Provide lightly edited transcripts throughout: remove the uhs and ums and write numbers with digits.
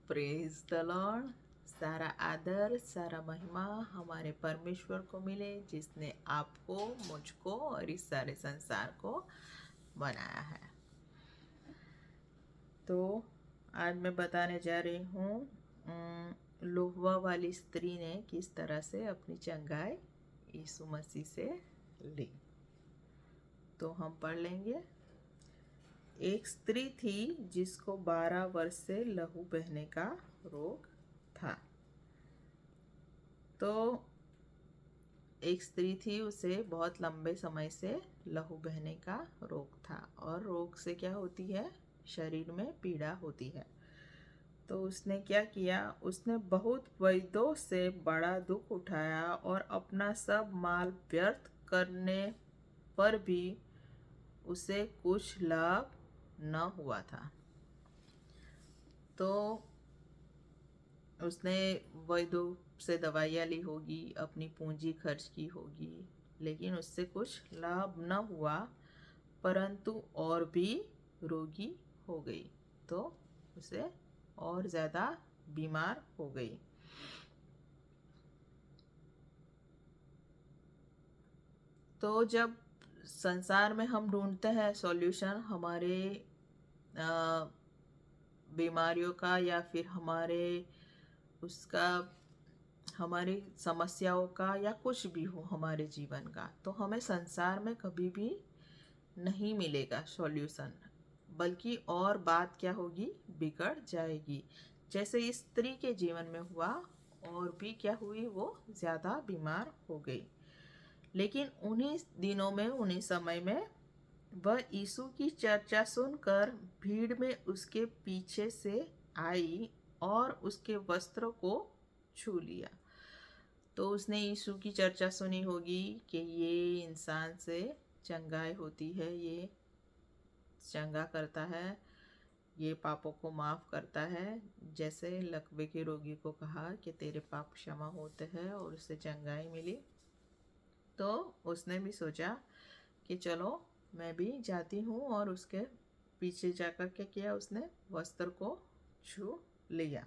Praise the Lord. सारा आदर सारा महिमा हमारे परमेश्वर को मिले, जिसने आपको, मुझको और इस सारे संसार को बनाया है। तो आज मैं बताने जा रही हूँ लोहवा वाली स्त्री ने किस तरह से अपनी चंगाई यीशु मसीह से ली। तो हम पढ़ लेंगे। एक स्त्री थी जिसको 12 वर्ष से लहू बहने का रोग था। तो एक स्त्री थी, उसे बहुत लंबे समय से लहू बहने का रोग था। और रोग से क्या होती है? शरीर में पीड़ा होती है। तो उसने क्या किया? उसने बहुत वैद्यों से बड़ा दुख उठाया और अपना सब माल व्यर्थ करने पर भी उसे कुछ लाभ न हुआ था। तो उसने वैद्यों से दवाइयाँ ली होगी, अपनी पूंजी खर्च की होगी, लेकिन उससे कुछ लाभ न हुआ, परंतु और भी रोगी हो गई। तो उसे और ज़्यादा बीमार हो गई। तो जब संसार में हम ढूंढते हैं सॉल्यूशन हमारे बीमारियों का, या फिर हमारी समस्याओं का, या कुछ भी हो हमारे जीवन का, तो हमें संसार में कभी भी नहीं मिलेगा सॉल्यूशन, बल्कि और बात क्या होगी? बिगड़ जाएगी। जैसे इस स्त्री के जीवन में हुआ, और भी क्या हुई? वो ज़्यादा बीमार हो गई। लेकिन उन्हीं दिनों में, उन्हीं समय में वह यीशु की चर्चा सुनकर भीड़ में उसके पीछे से आई और उसके वस्त्र को छू लिया। तो उसने यीशु की चर्चा सुनी होगी कि ये इंसान से चंगाई होती है, ये चंगा करता है, ये पापों को माफ़ करता है। जैसे लकवे के रोगी को कहा कि तेरे पाप क्षमा होते हैं, और उसे चंगाई मिली। तो उसने भी सोचा कि चलो मैं भी जाती हूँ, और उसके पीछे जाकर क्या किया? उसने वस्त्र को छू लिया,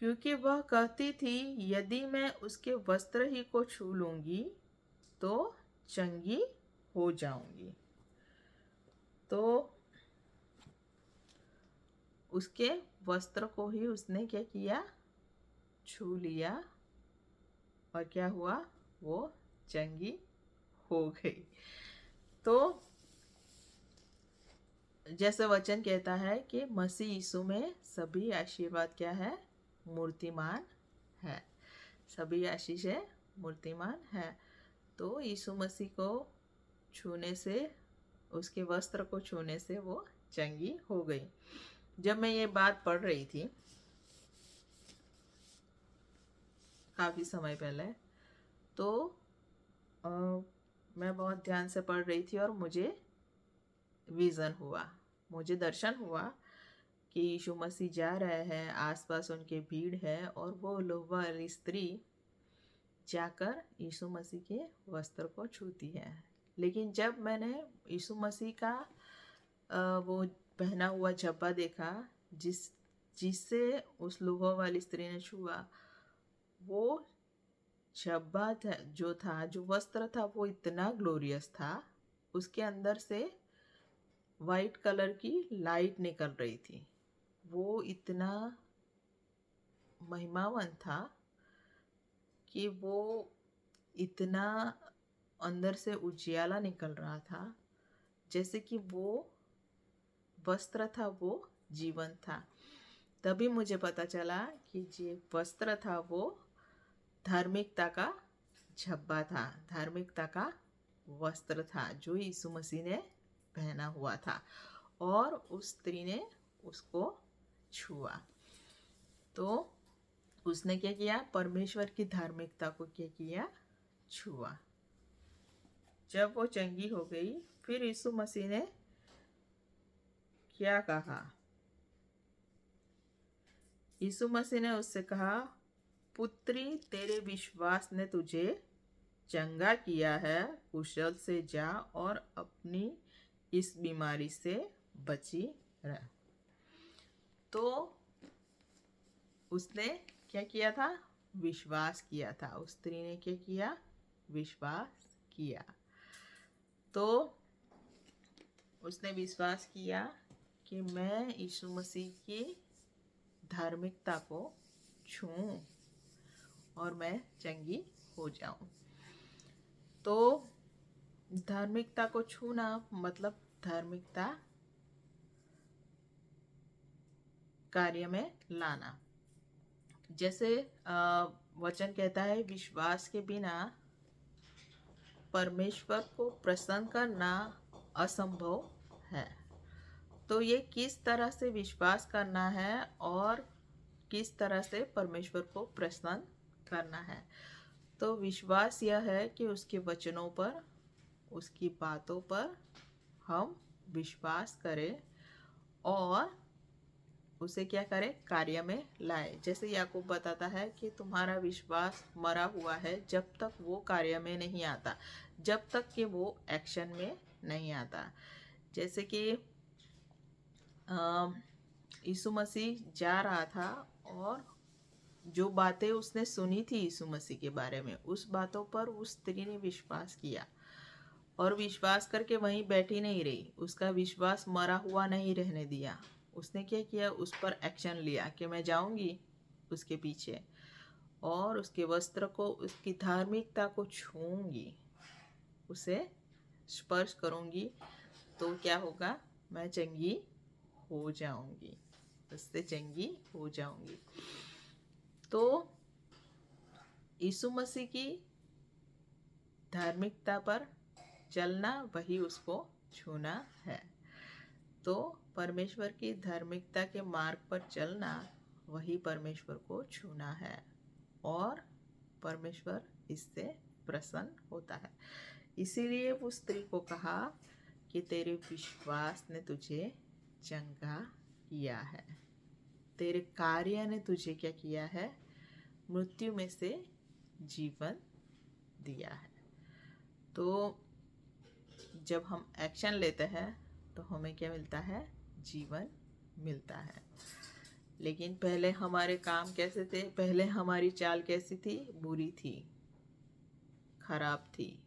क्योंकि वह कहती थी यदि मैं उसके वस्त्र ही को छू लूँगी तो चंगी हो जाऊंगी। तो उसके वस्त्र को ही उसने क्या किया? छू लिया, और क्या हुआ? वो चंगी हो गई। तो जैसे वचन कहता है कि मसीह यीशु में सभी आशीर्वाद क्या है? मूर्तिमान है। सभी आशीषें मूर्तिमान है। तो यीशु मसीह को छूने से, उसके वस्त्र को छूने से वो चंगी हो गई। जब मैं ये बात पढ़ रही थी काफ़ी समय पहले, तो अ, मैं बहुत ध्यान से पढ़ रही थी, और मुझे विज़न हुआ, मुझे दर्शन हुआ कि यीशु मसीह जा रहे हैं, आसपास उनके भीड़ है, और वो लोभा वाली स्त्री जाकर यीशु मसीह के वस्त्र को छूती है। लेकिन जब मैंने यीशु मसीह का वो पहना हुआ झब्बा देखा, जिससे उस लोभा वाली स्त्री ने छुआ, वो झब्बा जो वस्त्र था, वो इतना ग्लोरियस था। उसके अंदर से वाइट कलर की लाइट निकल रही थी। वो इतना महिमावन था कि वो इतना अंदर से उजियाला निकल रहा था, जैसे कि वो वस्त्र था वो जीवन था। तभी मुझे पता चला कि जो वस्त्र था वो धार्मिकता का झब्बा था, धार्मिकता का वस्त्र था, जो यीशु मसीह ने पहना हुआ था, और उस स्त्री ने उसको छुआ। तो उसने क्या किया? परमेश्वर की धार्मिकता को क्या किया? छुआ। जब वो चंगी हो गई, फिर यीशु मसीह ने क्या कहा? यीशु मसीह ने उससे कहा, पुत्री, तेरे विश्वास ने तुझे चंगा किया है, कुशल से जा और अपनी इस बीमारी से बची रह। तो उसने क्या किया था? विश्वास किया था। उस स्त्री ने क्या किया? विश्वास किया। तो उसने विश्वास किया कि मैं यीशु मसीह की धार्मिकता को छूऊं और मैं चंगी हो जाऊं। तो धार्मिकता को छूना मतलब धार्मिकता कार्य में लाना। जैसे वचन कहता है, विश्वास के बिना परमेश्वर को प्रसन्न करना असंभव है। तो ये किस तरह से विश्वास करना है और किस तरह से परमेश्वर को प्रसन्न करना है? तो विश्वास यह है कि उसके वचनों पर, उसकी बातों पर हम विश्वास करें और उसे क्या करें? कार्य में लाए। जैसे याकूब बताता है कि तुम्हारा विश्वास मरा हुआ है जब तक वो कार्य में नहीं आता, जब तक कि वो एक्शन में नहीं आता। जैसे कि यीशु मसीह जा रहा था और जो बातें उसने सुनी थी यीशु मसीह के बारे में, उस बातों पर उस स्त्री ने विश्वास किया और विश्वास करके वहीं बैठी नहीं रही। उसका विश्वास मरा हुआ नहीं रहने दिया। उसने क्या किया? उस पर एक्शन लिया कि मैं जाऊंगी उसके पीछे और उसके वस्त्र को, उसकी धार्मिकता को छूऊंगी, उसे स्पर्श करूंगी तो क्या होगा? मैं चंगी हो जाऊंगी, उससे चंगी हो जाऊंगी। तो यीशु मसीह की धार्मिकता पर चलना वही उसको छूना है। तो परमेश्वर की धार्मिकता के मार्ग पर चलना वही परमेश्वर को छूना है और परमेश्वर इससे प्रसन्न होता है। इसीलिए वो स्त्री को कहा कि तेरे विश्वास ने तुझे चंगा किया है, तेरे कार्य ने तुझे क्या किया है? मृत्यु में से जीवन दिया है। तो जब हम एक्शन लेते हैं तो हमें क्या मिलता है? जीवन मिलता है। लेकिन पहले हमारे काम कैसे थे? पहले हमारी चाल कैसी थी? बुरी थी, खराब थी।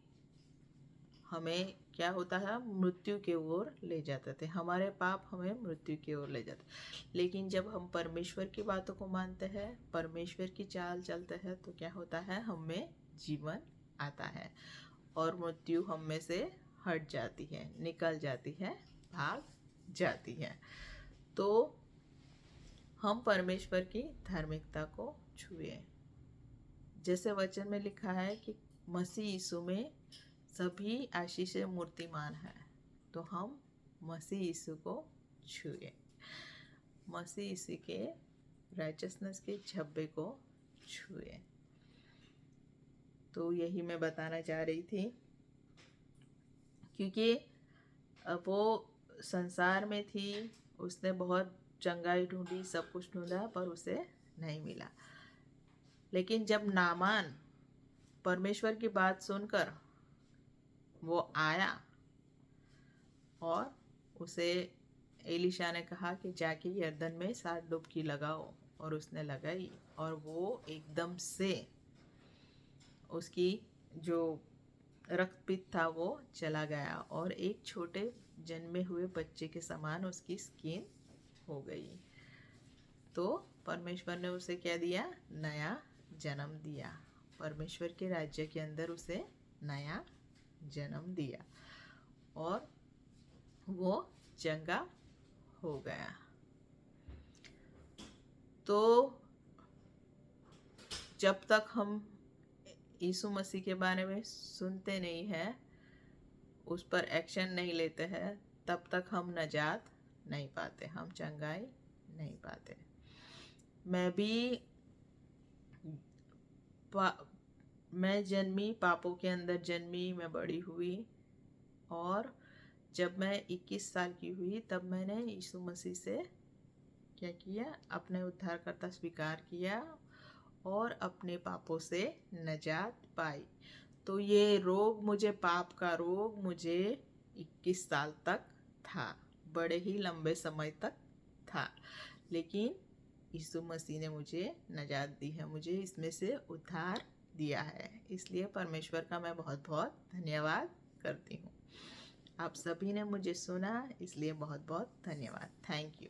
हमें क्या होता है? मृत्यु की ओर ले जाते थे। हमारे पाप हमें मृत्यु की ओर ले जाते। लेकिन जब हम परमेश्वर की बातों को मानते हैं, परमेश्वर की चाल चलते हैं, तो क्या होता है? हमें जीवन आता है और मृत्यु हम में से हट जाती है, निकल जाती है, भाग जाती है। तो हम परमेश्वर की धार्मिकता को छुए। जैसे वचन में लिखा है कि मसीह यीशु में सभी आशीषें मूर्तिमान है, तो हम मसीह यीशु को छुए, मसीह यीशु के राइचसनेस के झब्बे को छुए। तो यही मैं बताना चाह रही थी, क्योंकि वो संसार में थी, उसने बहुत चंगाई ढूंढी, सब कुछ ढूंढा, पर उसे नहीं मिला। लेकिन जब नामान परमेश्वर की बात सुनकर वो आया और उसे एलिशा ने कहा कि जाके यरदन में 7 डुबकी लगाओ, और उसने लगाई और वो एकदम से उसकी जो रक्तपित्त था वो चला गया और एक छोटे जन्मे हुए बच्चे के समान उसकी स्किन हो गई। तो परमेश्वर ने उसे क्या दिया? नया जन्म दिया। परमेश्वर के राज्य के अंदर उसे नया जन्म दिया और वो चंगा हो गया। तो जब तक हम यीशु मसीह के बारे में सुनते नहीं हैं, उस पर एक्शन नहीं लेते हैं, तब तक हम नजात नहीं पाते, हम चंगाई नहीं पाते। मैं जन्मी, पापों के अंदर जन्मी, मैं बड़ी हुई, और जब मैं 21 साल की हुई तब मैंने यीशु मसीह से क्या किया? अपने उद्धारकर्ता स्वीकार किया और अपने पापों से नजात पाई। तो ये रोग मुझे, पाप का रोग मुझे 21 साल तक था, बड़े ही लंबे समय तक था। लेकिन यीशु मसीह ने मुझे नजात दी है, मुझे इसमें से उद्धार दिया है। इसलिए परमेश्वर का मैं बहुत बहुत धन्यवाद करती हूँ। आप सभी ने मुझे सुना, इसलिए बहुत बहुत धन्यवाद। Thank you.